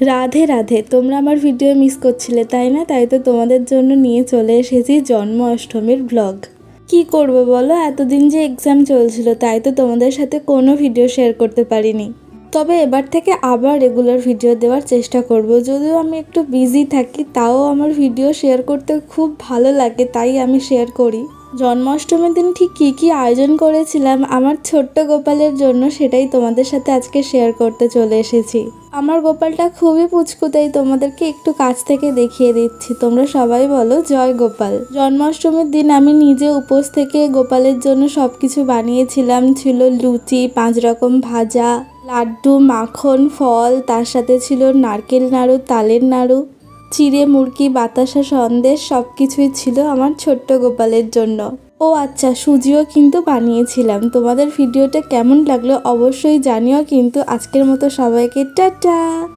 রাধে রাধে। তোমরা আমার video miss করছিলে তাই না? তাই তো তোমাদের জন্য নিয়ে চলে এসেছি জন্মাষ্টমীর ব্লগ। কি করব বলো, এতদিন যে এক্সাম চলছিল তাই তো তোমাদের সাথে কোনো ভিডিও শেয়ার করতে পারিনি। তবে এবার থেকে আবার রেগুলার ভিডিও দেওয়ার চেষ্টা করব। যদিও আমি একটু বিজি থাকি তাও আমার ভিডিও শেয়ার করতে খুব ভালো লাগে, তাই আমি শেয়ার করি। জন্মাষ্টমীর দিন ঠিক কী কী আয়োজন করেছিলাম আমার ছোট্ট গোপালের জন্য, সেটাই তোমাদের সাথে আজকে শেয়ার করতে চলে এসেছি। আমার গোপালটা খুবই পুচকু, তাই তোমাদেরকে একটু কাছ থেকে দেখিয়ে দিচ্ছি। তোমরা সবাই বলো জয় গোপাল। জন্মাষ্টমীর দিন আমি নিজে উপোস থেকে গোপালের জন্য সব কিছু বানিয়েছিলাম। ছিল লুচি, 5 রকম ভাজা, লাড্ডু, মাখন, ফল, তার সাথে ছিল নারকেল নাড়ু, তালের নাড়ু, চিড়ে মুরগি, বাতাসা, সন্দেশ, সব কিছুই ছিল আমার ছোট্ট গোপালের জন্য। ও আচ্ছা, সুজিও কিন্তু বানিয়েছিলাম। তোমাদের ভিডিওটা কেমন লাগলো অবশ্যই জানিও কিন্তু। আজকের মতো সবাইকে টাটা।